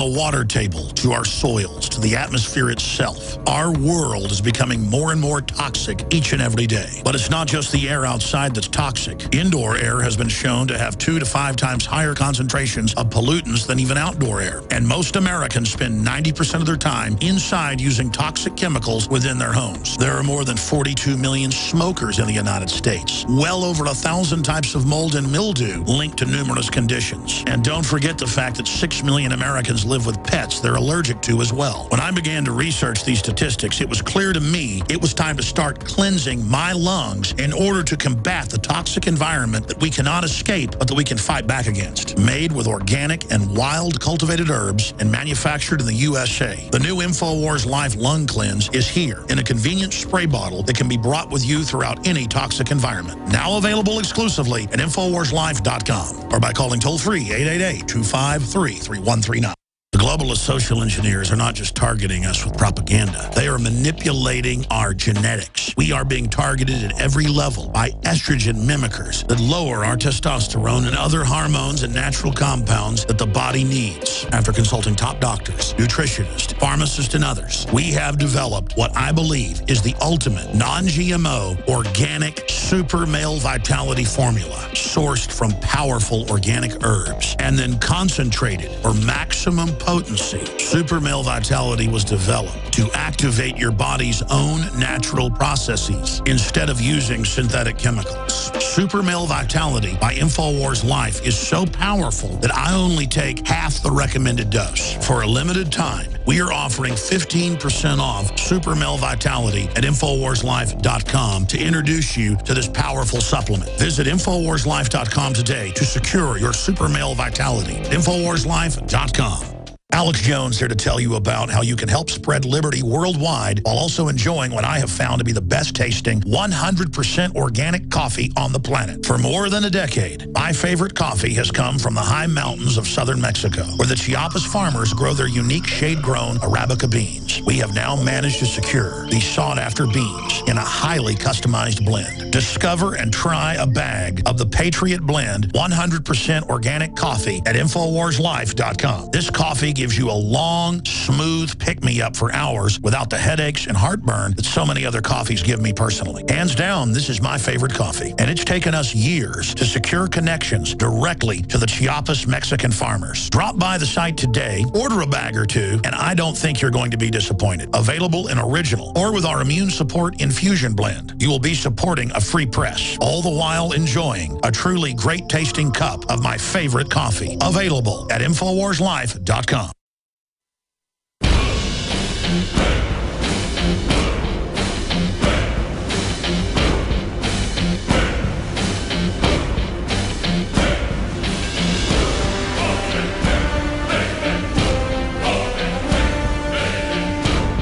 the water table to our soils to the atmosphere itself, our world is becoming more and more toxic each and every day. But it's not just the air outside that's toxic. Indoor air has been shown to have 2 to 5 times higher concentrations of pollutants than even outdoor air. And most Americans spend 90% of their time inside using toxic chemicals within their homes. There are more than 42 million smokers in the United States. Well over 1,000 types of mold and mildew linked to numerous conditions. And don't forget the fact that 6 million Americans live with pets they're allergic to as well. When I began to research these statistics, it was clear to me it was time to start cleansing my lungs in order to combat the toxic environment that we cannot escape, but that we can fight back against. Made with organic and wild cultivated herbs and manufactured in the USA, the new InfoWars Life Lung Cleanse is here in a convenient spray bottle that can be brought with you throughout any toxic environment. Now available exclusively at InfoWarsLife.com or by calling toll-free 888-253-3139. The globalist social engineers are not just targeting us with propaganda. They are manipulating our genetics. We are being targeted at every level by estrogen mimickers that lower our testosterone and other hormones and natural compounds that the body needs. After consulting top doctors, nutritionists, pharmacists, and others, we have developed what I believe is the ultimate non-GMO organic super male vitality formula sourced from powerful organic herbs and then concentrated for maximum potency. Super Male Vitality was developed to activate your body's own natural processes instead of using synthetic chemicals. Super Male Vitality by InfoWars Life is so powerful that I only take half the recommended dose. For a limited time, we are offering 15% off Super Male Vitality at InfoWarsLife.com to introduce you to this powerful supplement. Visit InfoWarsLife.com today to secure your Super Male Vitality. InfoWarsLife.com. Alex Jones here to tell you about how you can help spread liberty worldwide while also enjoying what I have found to be the best tasting 100% organic coffee on the planet. For more than a decade, my favorite coffee has come from the high mountains of southern Mexico, where the Chiapas farmers grow their unique shade-grown Arabica beans. We have now managed to secure these sought-after beans in a highly customized blend. Discover and try a bag of the Patriot Blend 100% organic coffee at InfoWarsLife.com. This coffee gives you a long, smooth pick-me-up for hours without the headaches and heartburn that so many other coffees give me personally. Hands down, this is my favorite coffee, and it's taken us years to secure connections directly to the Chiapas Mexican farmers. Drop by the site today, order a bag or two, and I don't think you're going to be disappointed. Available in original or with our Immune Support Infusion Blend. You will be supporting a free press, all the while enjoying a truly great-tasting cup of my favorite coffee. Available at InfoWarsLife.com.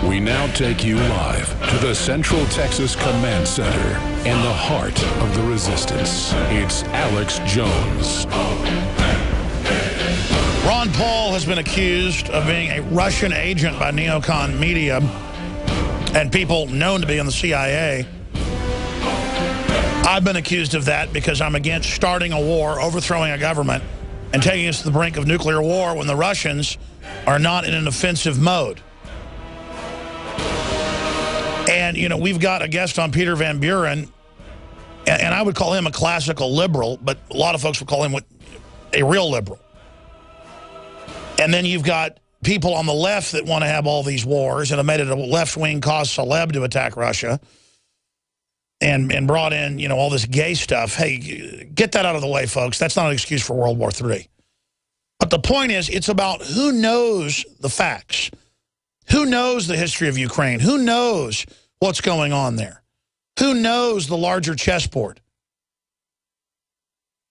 We now take you live to the Central Texas Command Center in the heart of the resistance. It's Alex Jones. Ron Paul has been accused of being a Russian agent by neocon media and people known to be in the CIA. I've been accused of that because I'm against starting a war, overthrowing a government, and taking us to the brink of nuclear war when the Russians are not in an offensive mode. And, you know, we've got a guest on, Peter Van Buren, and I would call him a classical liberal, but a lot of folks would call him a real liberal. And then you've got people on the left that want to have all these wars and have made it a left-wing cause celeb to attack Russia and brought in, you know, all this gay stuff. Hey, get that out of the way, folks. That's not an excuse for World War III. But the point is, it's about who knows the facts. Who knows the history of Ukraine? Who knows what's going on there? Who knows the larger chessboard?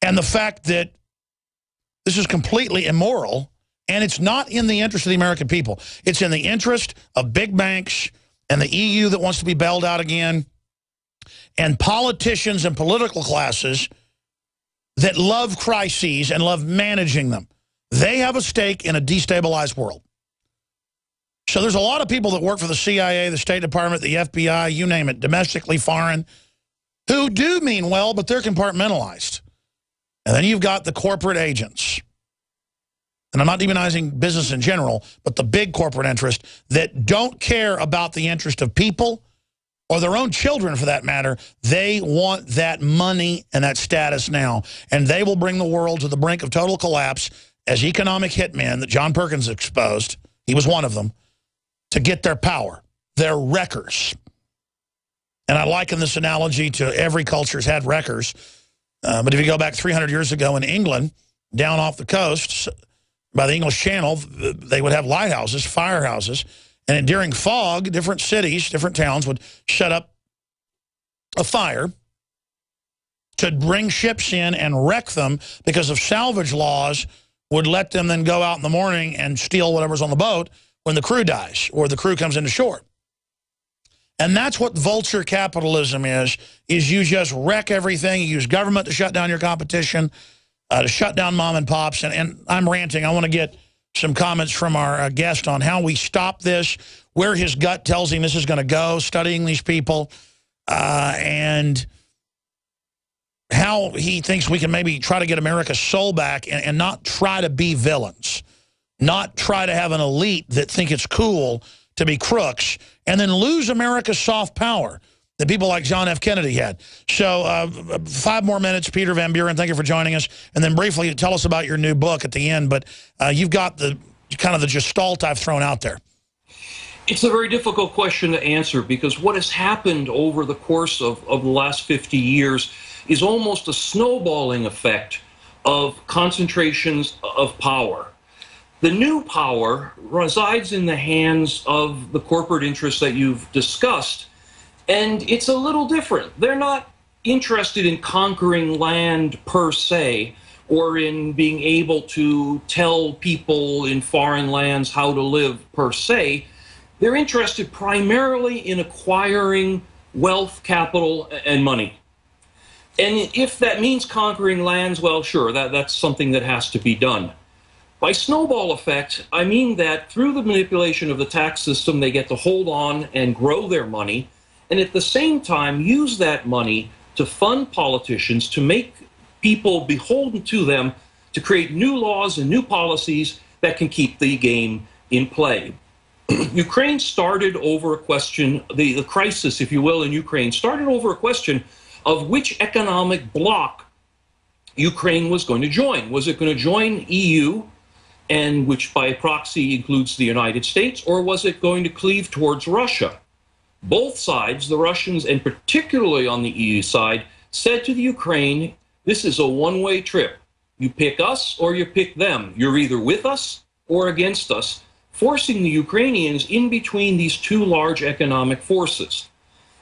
And the fact that this is completely immoral, and it's not in the interest of the American people. It's in the interest of big banks and the EU that wants to be bailed out again, and politicians and political classes that love crises and love managing them. They have a stake in a destabilized world. So there's a lot of people that work for the CIA, the State Department, the FBI, you name it, domestically, foreign, who do mean well, but they're compartmentalized. And then you've got the corporate agents. and I'm not demonizing business in general, but the big corporate interest that don't care about the interest of people or their own children, for that matter. They want that money and that status now. And they will bring the world to the brink of total collapse as economic hitmen that John Perkins exposed, he was one of them, to get their power. They're wreckers. And I liken this analogy to every culture's had wreckers. But if you go back 300 years ago in England, down off the coast, by the English Channel, they would have lighthouses, firehouses. And during fog, different cities, different towns would set up a fire to bring ships in and wreck them because of salvage laws would let them then go out in the morning and steal whatever's on the boat when the crew dies or the crew comes into shore. And that's what vulture capitalism is you just wreck everything. You use government to shut down your competition, to shut down mom and pops. And I'm ranting. I want to get some comments from our guest on how we stop this, where his gut tells him this is going to go, studying these people, and how he thinks we can maybe try to get America's soul back and not try to be villains, not try to have an elite that think it's cool to be crooks, and then lose America's soft power that people like John F. Kennedy had. So 5 more minutes, Peter Van Buren, thank you for joining us. And then briefly tell us about your new book at the end, but you've got the kind of the gestalt I've thrown out there. It's a very difficult question to answer because what has happened over the course of the last 50 years is almost a snowballing effect of concentrations of power. The new power resides in the hands of the corporate interests that you've discussed, and it's a little different. They're not interested in conquering land per se, or in being able to tell people in foreign lands how to live per se. They're interested primarily in acquiring wealth, capital, and money. And if that means conquering lands, well, sure, that's something that has to be done. By snowball effect, I mean that through the manipulation of the tax system, they get to hold on and grow their money, and at the same time use that money to fund politicians, to make people beholden to them, to create new laws and new policies that can keep the game in play. Ukraine started over a question, the crisis, if you will, in Ukraine started over a question of which economic bloc Ukraine was going to join. Was it going to join EU, and which by proxy includes the United States, or was it going to cleave towards Russia? Both sides, the Russians and particularly on the EU side, said to the Ukraine, this is a one-way trip. You pick us or you pick them. You're either with us or against us, forcing the Ukrainians in between these two large economic forces.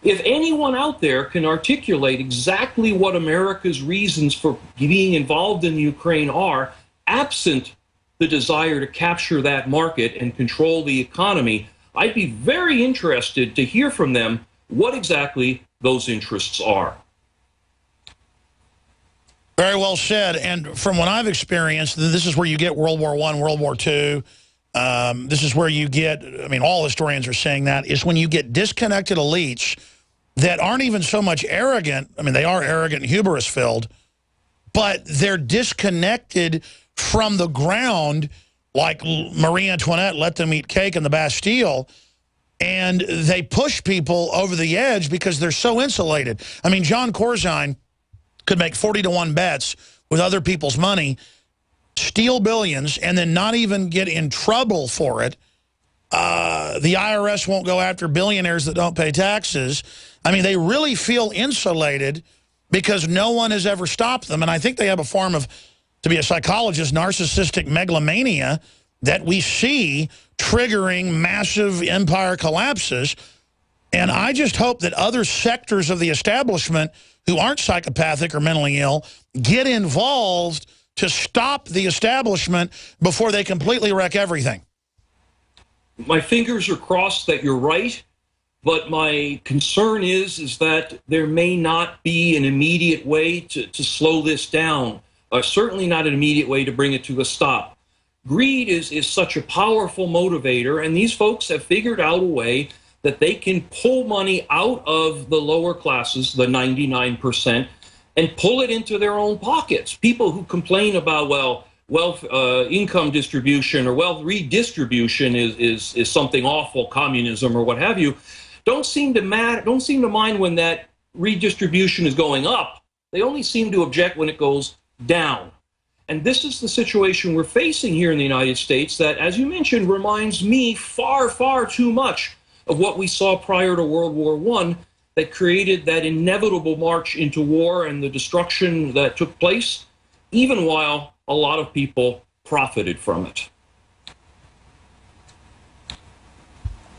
If anyone out there can articulate exactly what America's reasons for being involved in the Ukraine are, absent the desire to capture that market and control the economy, I'd be very interested to hear from them what exactly those interests are. Very well said. And from what I've experienced, this is where you get World War I, World War II. This is where you get, I mean, all historians are saying that, is when you get disconnected elites that aren't even so much arrogant. I mean, they are arrogant and hubris-filled, but they're disconnected from the ground, like Marie Antoinette let them eat cake in the Bastille, and they push people over the edge because they're so insulated. I mean, John Corzine could make 40-to-1 bets with other people's money, steal billions, and then not even get in trouble for it. The IRS won't go after billionaires that don't pay taxes. I mean, they really feel insulated because no one has ever stopped them. And I think they have a form of, to be a psychologist, narcissistic megalomania that we see triggering massive empire collapses. And I just hope that other sectors of the establishment who aren't psychopathic or mentally ill get involved to stop the establishment before they completely wreck everything. My fingers are crossed that you're right, but my concern is that there may not be an immediate way to slow this down, certainly not an immediate way to bring it to a stop. Greed is such a powerful motivator, and these folks have figured out a way that they can pull money out of the lower classes, the 99%, and pull it into their own pockets. People who complain about, well, wealth income distribution or wealth redistribution is something awful, communism or what have you, don't seem to mind when that redistribution is going up. They only seem to object when it goes down. And this is the situation we're facing here in the United States that, as you mentioned, reminds me far, far too much of what we saw prior to World War I that created that inevitable march into war and the destruction that took place, even while a lot of people profited from it.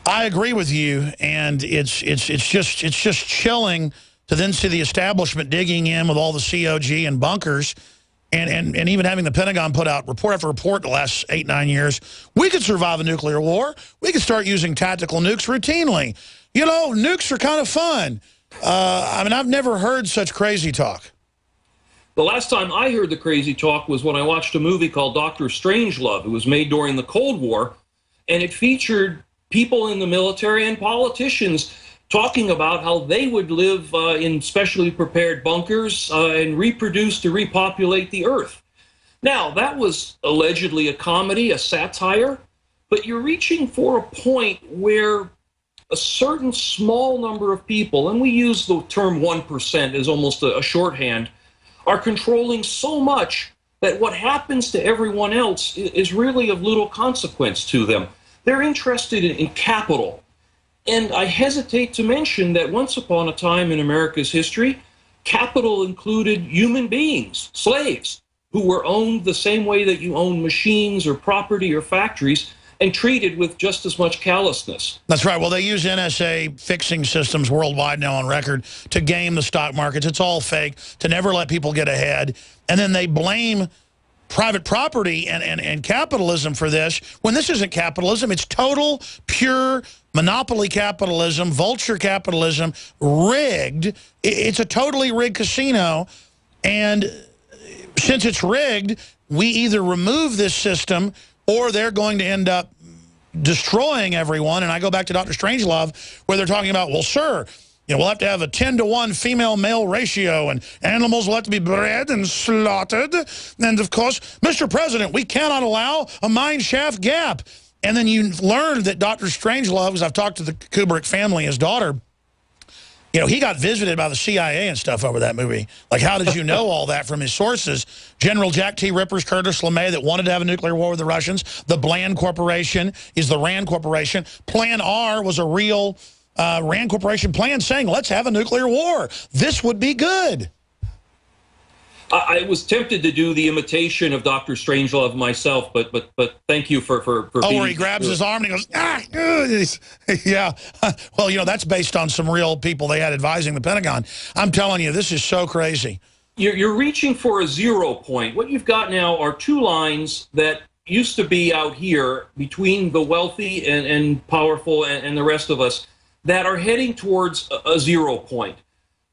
I agree with you, and it's just chilling to then see the establishment digging in with all the COG and bunkers, and even having the Pentagon put out report after report the last 8-9 years. We could survive a nuclear war. We could start using tactical nukes routinely. You know, nukes are kind of fun. I mean, I've never heard such crazy talk. The last time I heard the crazy talk was when I watched a movie called Dr. Strangelove. It was made during the Cold War, and it featured people in the military and politicians talking about how they would live in specially prepared bunkers and reproduce to repopulate the Earth. Now, that was allegedly a comedy, a satire, but you're reaching for a point where a certain small number of people, and we use the term 1% as almost a shorthand, are controlling so much that what happens to everyone else is really of little consequence to them. They're interested in capital. And I hesitate to mention that once upon a time in America's history, capital included human beings, slaves, who were owned the same way that you own machines or property or factories, and treated with just as much callousness. That's right. Well, they use NSA fixing systems worldwide now on record to game the stock markets. It's all fake, to never let people get ahead. And then they blame private property and capitalism for this, when this isn't capitalism. It's total, pure monopoly capitalism, vulture capitalism, rigged. It's a totally rigged casino. And since it's rigged, we either remove this system or they're going to end up destroying everyone. And I go back to Dr. Strangelove, where they're talking about, well, sir, you know, we'll have to have a 10-to-1 female-male ratio, and animals will have to be bred and slaughtered. And, of course, Mr. President, we cannot allow a mine shaft gap. And then you learn that Dr. Strangelove, because I've talked to the Kubrick family, his daughter, you know, he got visited by the CIA and stuff over that movie. Like, how did you know all that from his sources? General Jack T. Rippers, Curtis LeMay, that wanted to have a nuclear war with the Russians. The Bland Corporation is the RAND Corporation. Plan R was a real RAND Corporation plan saying, let's have a nuclear war. This would be good. I was tempted to do the imitation of Dr. Strangelove myself, but thank you for being... where he grabs his arm and he goes, ah, yeah. Well, you know, that's based on some real people they had advising the Pentagon. I'm telling you, this is so crazy. You're reaching for a 0 point. What you've got now are two lines that used to be out here between the wealthy and powerful and the rest of us that are heading towards a 0 point.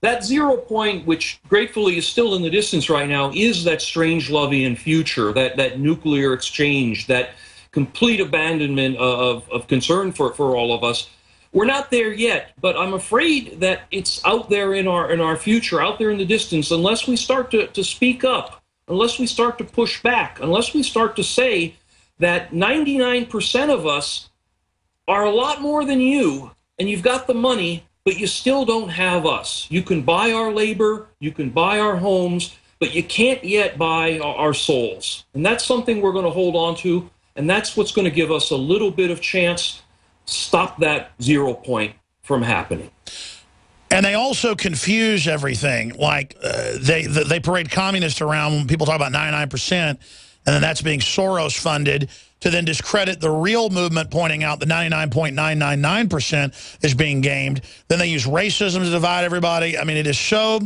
That 0 point, which gratefully is still in the distance right now, is that Strangelovian future, that nuclear exchange, that complete abandonment of concern for all of us. We're not there yet, but I'm afraid that it's out there in our future, out there in the distance, unless we start to speak up, unless we start to push back, unless we start to say that 99% of us are a lot more than you, and you've got the money, but you still don't have us. You can buy our labor, you can buy our homes, but you can't yet buy our souls. And that's something we're going to hold on to, and that's what's going to give us a little bit of chance to stop that 0 point from happening. And they also confuse everything. Like, they parade communists around when people talk about 99%, and then that's being Soros-funded, to then discredit the real movement, pointing out the 99.999% is being gamed. Then they use racism to divide everybody. I mean, it is so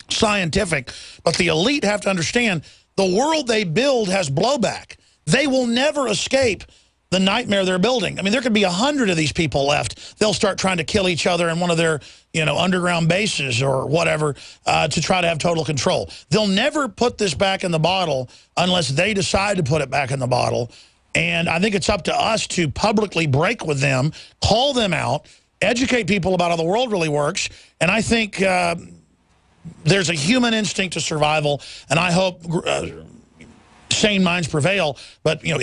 scientific. But the elite have to understand the world they build has blowback. They will never escape the nightmare they're building. I mean, there could be 100 of these people left. They'll start trying to kill each other in one of their, you know, underground bases or whatever to try to have total control. They'll never put this back in the bottle unless they decide to put it back in the bottle. And I think it's up to us to publicly break with them, call them out, educate people about how the world really works. And I think there's a human instinct to survival. And I hope sane minds prevail. But, you know,